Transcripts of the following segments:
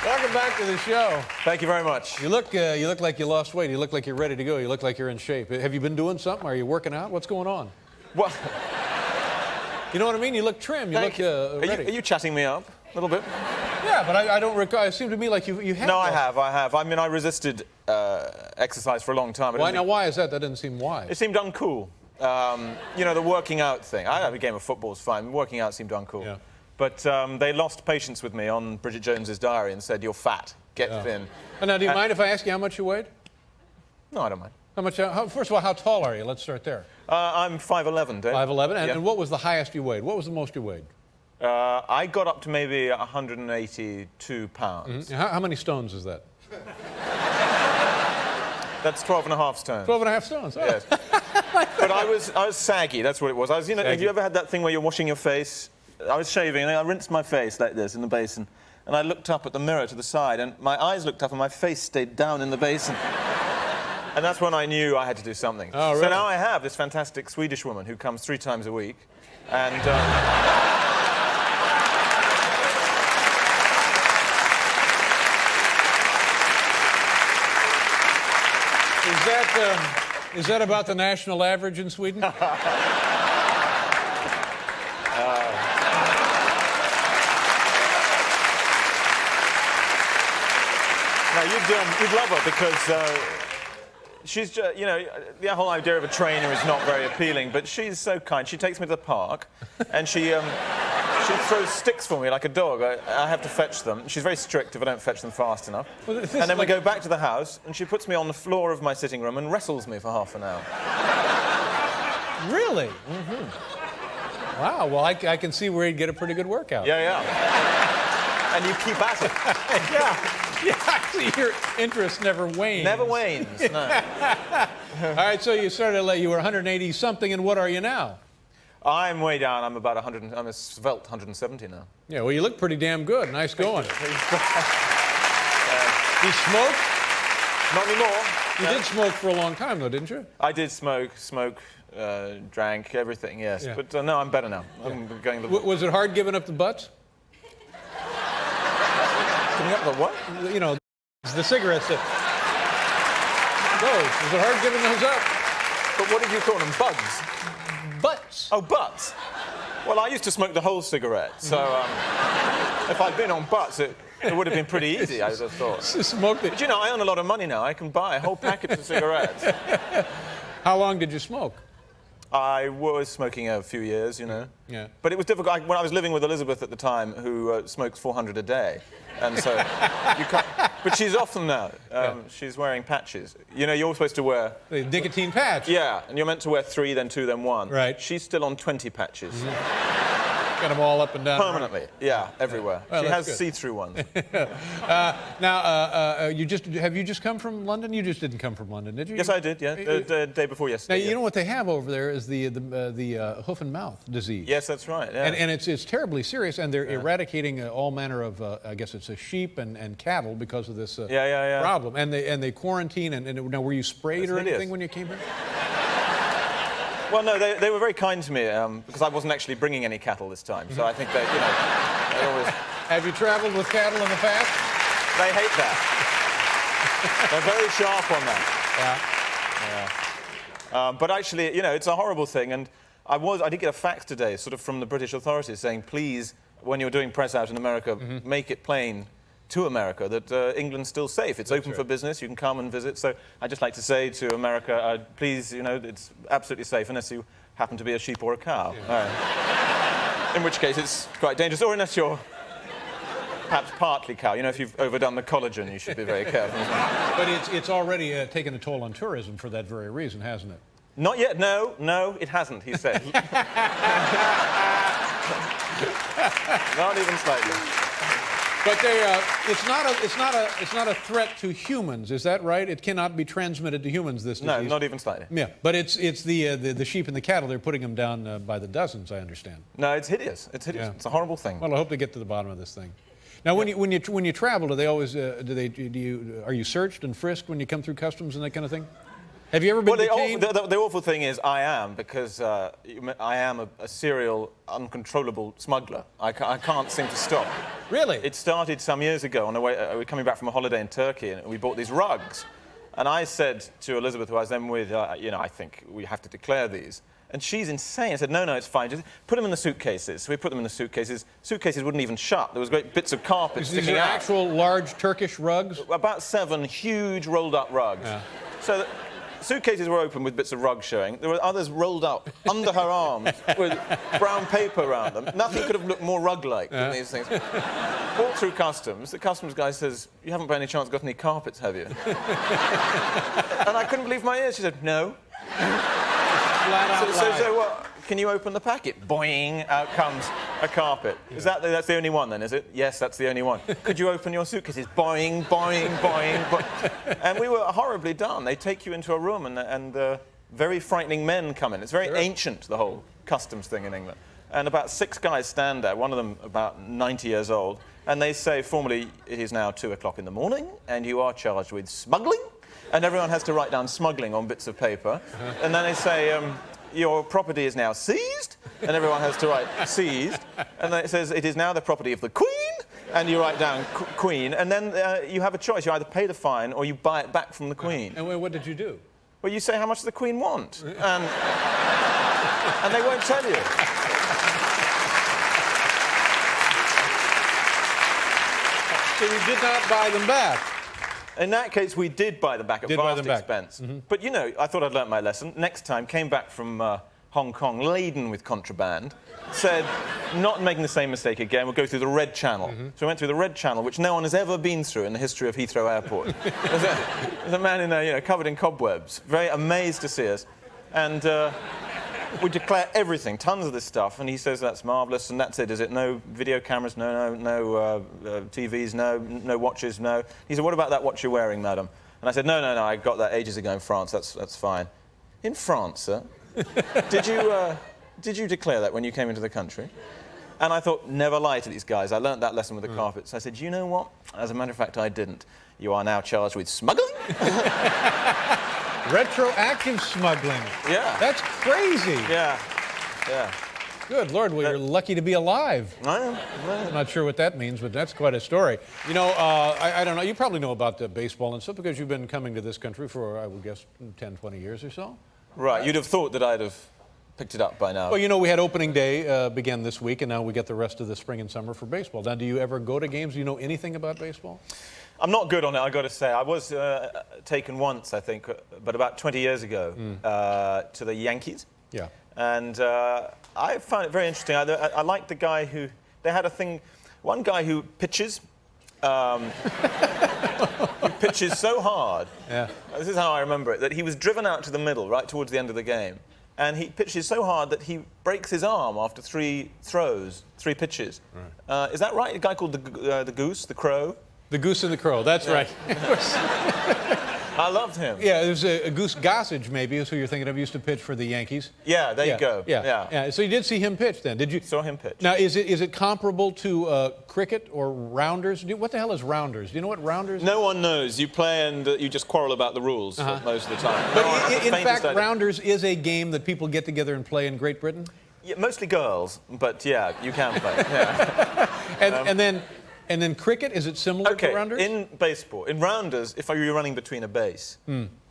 Welcome back to the show. Thank you very much. You look like you lost weight. You look like you're ready to go. You look like you're in shape. Have you been doing something? Are you working out? What's going on? What? You know what I mean? You look trim. You look ready. Are you chatting me up a little bit? Yeah, but I don't recall. It seemed to me like you had. No, I have. I mean, I resisted exercise for a long time. Why? Now, why is that? That didn't seem wise. It seemed uncool. You know, the working out thing. I have a game of football's fine. Working out seemed uncool. Yeah. But they lost patience with me on Bridget Jones's diary and said, "You're fat. Get thin." And now, do you mind if I ask you how much you weighed? No, I don't mind. How much? First of all, how tall are you? Let's start there. I'm 5'11", Dave. 5'11", and what was the highest you weighed? What was the most you weighed? I got up to maybe 182 pounds. Mm-hmm. How many stones is that? That's 12 and a half stones. 12 and a half stones. Oh. Yes. But I was saggy. That's what it was. Have you ever had that thing where you're washing your face? I was shaving and I rinsed my face like this in the basin, and I looked up at the mirror to the side, and my eyes looked up and my face stayed down in the basin. And that's when I knew I had to do something. Oh, really? So now I have this fantastic Swedish woman who comes 3 times a week, and Is that about the national average in Sweden? No, you'd love her because she's just, you know, the whole idea of a trainer is not very appealing, but she's so kind. She takes me to the park, and she throws sticks for me like a dog. I have to fetch them. She's very strict if I don't fetch them fast enough. Well, and then we go back to the house, and she puts me on the floor of my sitting room and wrestles me for half an hour. Really? Mm-hmm. Wow, well, I can see where you'd get a pretty good workout. Yeah. And you keep at it. Yeah, actually, your interest never wanes. Never wanes, no. All right, so you you were 180-something, and what are you now? I'm way down. I'm about 100. I'm a svelte 170 now. Yeah, well, you look pretty damn good. Nice going. You smoke? Not anymore. You did smoke for a long time, though, didn't you? I did smoke, drank, everything, yes. Yeah. But no, I'm better now. Yeah. I'm going. Was it hard giving up the butts? Giving up the what? You know, the cigarettes. Those. Was it hard giving those up? But what did you call them? Bugs? Butts. Oh, butts. Well, I used to smoke the whole cigarette, so if I'd been on butts, it would have been pretty easy, I would have thought. Smoked it. But you know, I earn a lot of money now. I can buy a whole package of cigarettes. How long did you smoke? I was smoking a few years, you know. Yeah. But it was difficult. When I was living with Elizabeth at the time, who smokes 400 a day. And so you can't... But she's off them now. She's wearing patches. You know, you're supposed to wear... The nicotine patch. Yeah, and you're meant to wear 3, then 2, then 1. Right. She's still on 20 patches. Mm-hmm. Got them all up and down. Permanently, yeah, everywhere. Well, she has see-through ones. Now, have you just come from London? You just didn't come from London, did you? Yes, I did, yeah. The day before yesterday. Now, you know what they have over there is the hoof and mouth disease. Yes, that's right, yeah. And it's terribly serious, and they're eradicating all manner of, I guess it's sheep and cattle because of this problem. And they quarantine, and now, were you sprayed or anything when you came here? Well, no, they were very kind to me because I wasn't actually bringing any cattle this time. So I think they always... Have you traveled with cattle in the past? They hate that. They're very sharp on that. Yeah. But actually, you know, it's a horrible thing. And I did get a fax today, sort of from the British authorities, saying, please, when you're doing press out in America, make it plain to America that England's still safe. It's open for business. You can come and visit. So I'd just like to say to America, please, you know, it's absolutely safe unless you happen to be a sheep or a cow. Yeah. In which case it's quite dangerous. Or unless you're perhaps partly cow. You know, if you've overdone the collagen, you should be very careful. But it's already taken a toll on tourism for that very reason, hasn't it? Not yet. No, it hasn't, he said. Not even slightly. But it's not a threat to humans, is that right? It cannot be transmitted to humans, this disease. No, not even slightly. Yeah, but it's the sheep and the cattle. They're putting them down by the dozens, I understand. No, it's hideous. It's hideous. Yeah. It's a horrible thing. Well, I hope they get to the bottom of this thing. Now, when you travel, do they always are you searched and frisked when you come through customs and that kind of thing? Have you ever been detained? The awful thing is I am, because I am a serial, uncontrollable smuggler. I can't seem to stop. Really? It started some years ago on the way, we were coming back from a holiday in Turkey, and we bought these rugs. And I said to Elizabeth, who I was then with, you know, I think we have to declare these. And she's insane. I said, no, it's fine. Just put them in the suitcases. So we put them in the suitcases. Suitcases wouldn't even shut. There was great bits of carpet sticking out. These are actual large Turkish rugs? About 7 huge rolled-up rugs. Yeah. So the suitcases were open with bits of rug showing. There were others rolled up under her arms with brown paper around them. Nothing could have looked more rug-like than these things. Walked through customs. The customs guy says, you haven't by any chance got any carpets, have you? And I couldn't believe my ears. She said, no. So what? Can you open the packet? Boing! Out comes a carpet. Yeah. That's the only one then, is it? Yes, that's the only one. Could you open your suitcases? Boing, boing, boing, boing. And we were horribly done. They take you into a room and very frightening men come in. It's very ancient, the whole customs thing in England. And about 6 guys stand there, one of them about 90 years old, and they say formally, it is now 2 o'clock in the morning, and you are charged with smuggling. And everyone has to write down smuggling on bits of paper. And then they say, your property is now seized. And everyone has to write seized. And then it says, it is now the property of the Queen. And you write down Queen. And then you have a choice. You either pay the fine or you buy it back from the Queen. And what did you do? Well, you say, how much does the Queen want? And they won't tell you. So you did not buy them back? In that case, we did buy them back at vast expense. Mm-hmm. But, you know, I thought I'd learnt my lesson. Next time, came back from Hong Kong laden with contraband, said, not making the same mistake again, we'll go through the Red Channel. Mm-hmm. So we went through the Red Channel, which no one has ever been through in the history of Heathrow Airport. There's a man in there, you know, covered in cobwebs, very amazed to see us. And we declare everything, tons of this stuff, and he says that's marvellous, and that's it, is it? No video cameras, no TVs, no watches, no. He said, what about that watch you're wearing, madam? And I said, no, I got that ages ago in France, that's fine. In France, sir? Did you declare that when you came into the country? And I thought, never lie to these guys. I learnt that lesson with the carpets. I said, you know what? As a matter of fact, I didn't. You are now charged with smuggling. Retroactive smuggling. Yeah. That's crazy. Yeah. Good Lord, well, you're lucky to be alive. I am. I'm not sure what that means, but that's quite a story. You know, I don't know, you probably know about the baseball and stuff because you've been coming to this country for, I would guess, 10, 20 years or so. Right, you'd have thought that I'd have picked it up by now. Well, you know, we had opening day began this week, and now we get the rest of the spring and summer for baseball. Now, do you ever go to games? Do you know anything about baseball? I'm not good on it, I've got to say. I was taken once, I think, but about 20 years ago, to the Yankees. Yeah. And I found it very interesting. I liked the guy who... They had a thing... One guy who pitches... who pitches so hard... Yeah. This is how I remember it, that he was driven out to the middle, right towards the end of the game. And he pitches so hard that he breaks his arm after 3 pitches. Right. Is that right? A guy called the Goose, the Crow? The Goose and the Crow, that's right. I loved him. Yeah, there's a Goose Gossage, maybe, is who you're thinking of, used to pitch for the Yankees. Yeah, there you go. Yeah. So you did see him pitch then, did you? Saw him pitch. Now, is it comparable to cricket or rounders? What the hell is rounders? Do you know what rounders? No one knows. You play and you just quarrel about the rules most of the time. But in fact, rounders is a game that people get together and play in Great Britain? Yeah, mostly girls, but yeah, you can play. Yeah. And then cricket, is it similar to rounders? In baseball, in rounders, if you're running between a base,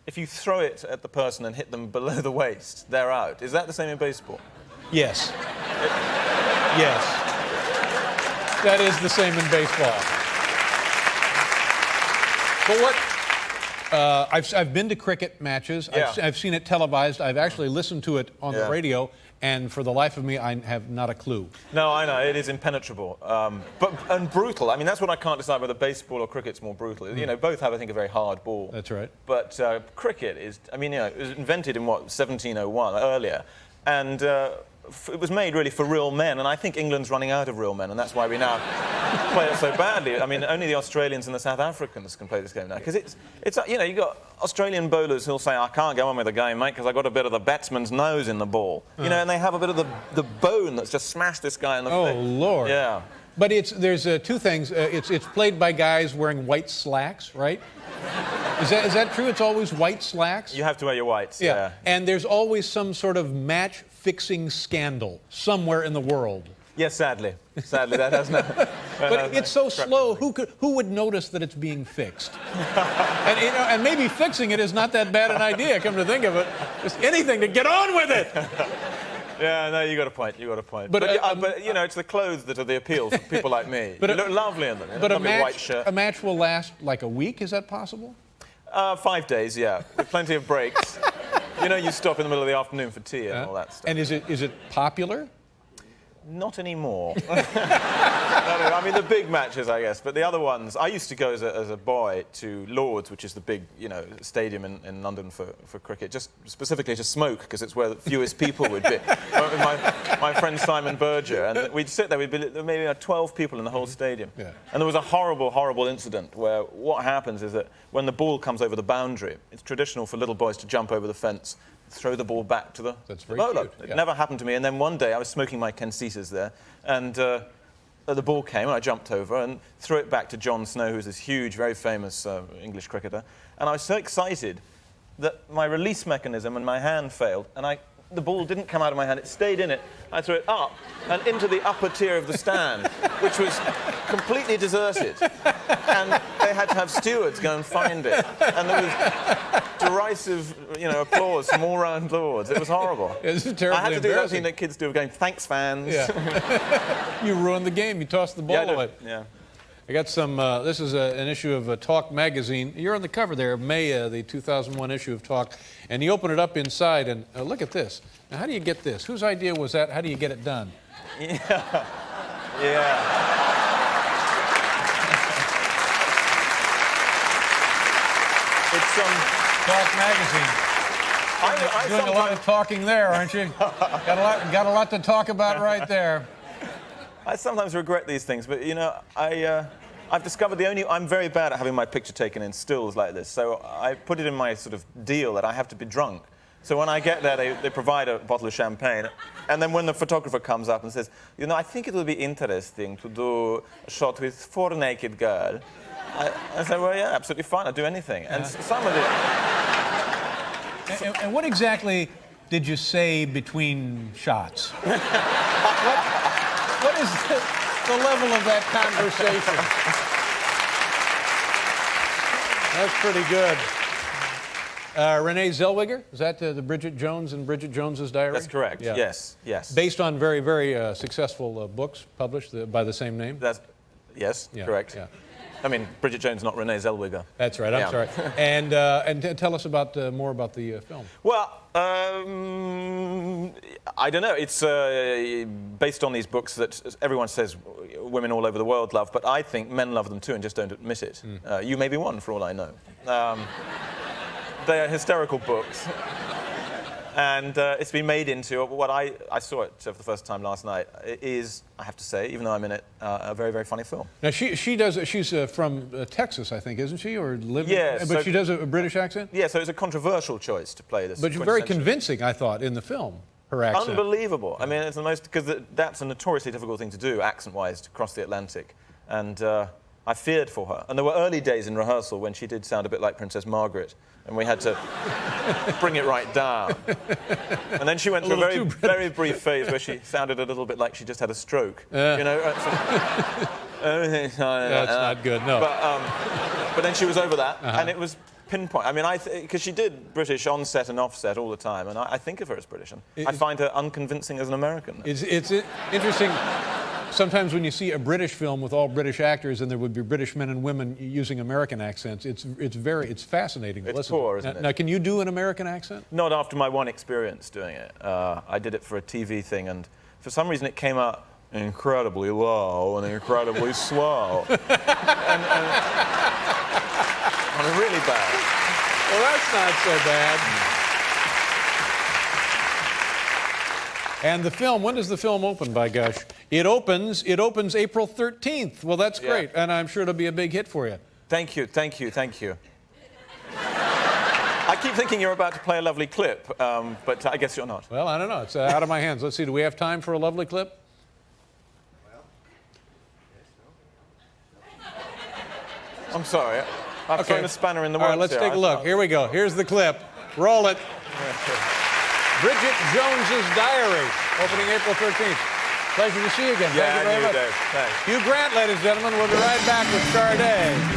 if you throw it at the person and hit them below the waist, they're out. Is that the same in baseball? Yes. Yes. That is the same in baseball. But what... I've been to cricket matches. Yeah. I've seen it televised. I've actually listened to it on the radio. And for the life of me, I have not a clue. No, I know, it is impenetrable. And brutal. I mean, that's what I can't decide whether baseball or cricket's more brutal. You know, both have, I think, a very hard ball. That's right. But cricket is, I mean, you know, it was invented in, 1701, earlier. And it was made, really, for real men. And I think England's running out of real men, and that's why we now play it so badly. I mean, only the Australians and the South Africans can play this game now. Because it's you know, you've got Australian bowlers who'll say, I can't go on with the game, mate, because I got a bit of the batsman's nose in the ball. You know, and they have a bit of the bone that's just smashed this guy in the face. Oh, Lord. Yeah. But there's 2 things. It's played by guys wearing white slacks, right? Is that true? It's always white slacks? You have to wear your whites, yeah. And there's always some sort of match-fixing scandal somewhere in the world. Yes, sadly. Sadly, that has no... But it's so slow, who would notice that it's being fixed? and maybe fixing it is not that bad an idea, come to think of it. Just anything to get on with it! Yeah, no, you got a point, But you know, it's the clothes that are the appeal for people like me. You look lovely in them. But white shirt. A match will last like a week, is that possible? 5 days, yeah, with plenty of breaks. You know, you stop in the middle of the afternoon for tea and all that stuff. And is it popular? Not anymore. I mean, the big matches, I guess, but the other ones... I used to go as a boy to Lord's, which is the big, you know, stadium in London for cricket, just specifically to smoke, because it's where the fewest people would be. my friend Simon Berger, and we'd sit there, we'd be maybe 12 people in the whole stadium. Yeah. And there was a horrible, horrible incident where what happens is that when the ball comes over the boundary, it's traditional for little boys to jump over the fence, throw the ball back to the bowler. It never happened to me. And then one day I was smoking my Kensitas there, and the ball came, and I jumped over and threw it back to John Snow, who's this huge, very famous English cricketer. And I was so excited that my release mechanism and my hand failed, and the ball didn't come out of my hand, it stayed in it. I threw it up and into the upper tier of the stand, which was completely deserted. And they had to have stewards go and find it. And there was derisive, you know, applause from all round Lords. It was horrible. It's terribly I had to do that thing that kids do, going, thanks, fans. Yeah. You ruined the game. You tossed the ball away. Yeah. I got some, this is an issue of Talk magazine. You're on the cover there of May, the 2001 issue of Talk, and you open it up inside, and look at this. Now, how do you get this? Whose idea was that? How do you get it done? Yeah. Yeah. It's Talk magazine. I'm doing a lot of talking there, aren't you? got a lot to talk about right there. I sometimes regret these things, but, you know, I've discovered I'm very bad at having my picture taken in stills like this, so I put it in my sort of deal that I have to be drunk. So when I get there, they provide a bottle of champagne, and then when the photographer comes up and says, you know, I think it would be interesting to do a shot with 4 naked girls, I say, well, yeah, absolutely fine, I'll do anything. And some of it... And what exactly did you say between shots? What is the level of that conversation? That's pretty good. Renee Zellweger, is that the Bridget Jones and Bridget Jones's Diary? That's correct, yeah. Yes, yes. Based on very, very successful books published by the same name? Yes, correct. Yeah. I mean, Bridget Jones, not Renee Zellweger. That's right, I'm sorry. And tell us more about the film. Well, I don't know. It's based on these books that everyone says women all over the world love, but I think men love them too and just don't admit it. You may be one, for all I know. They are hysterical books. And it's been made into what I saw it for the first time last night. It is, I have to say, even though I'm in it, a very, very funny film. Now she's from Texas, I think, isn't she, or lives? Yeah, but she does a British accent. Yeah, so it's a controversial choice to play this. But you're very convincing, I thought, in the film. Her accent. Unbelievable. I mean, it's the most, because that's a notoriously difficult thing to do, accent-wise, to cross the Atlantic. And I feared for her. And there were early days in rehearsal when she did sound a bit like Princess Margaret, and we had to bring it right down. And then she went through a very, very brief phase where she sounded a little bit like she just had a stroke. You know? That's not good, no. But then she was over that, and it was pinpoint. I mean, because she did British on-set and off-set all the time, and I think of her as British, and I find her unconvincing as an American. It's interesting. Sometimes when you see a British film with all British actors and there would be British men and women using American accents, it's fascinating to listen. It's poor, isn't it? Now, can you do an American accent? Not after my one experience doing it. I did it for a TV thing, and for some reason it came out incredibly low and incredibly slow. and really bad. Well, that's not so bad. And the film, when does the film open, by gosh? It opens April 13th. Well, that's great, and I'm sure it'll be a big hit for you. Thank you, thank you, thank you. I keep thinking you're about to play a lovely clip, but I guess you're not. Well, I don't know. It's out of my hands. Let's see, do we have time for a lovely clip? I'm sorry. I've thrown a spanner in the works. All right, let's take a look. Here we go. Here's the clip. Roll it. Bridget Jones's Diary, opening April 13th. Pleasure to see you again. Yeah, Thank you very much. Thanks. Hugh Grant, ladies and gentlemen. We'll be right back with Sade.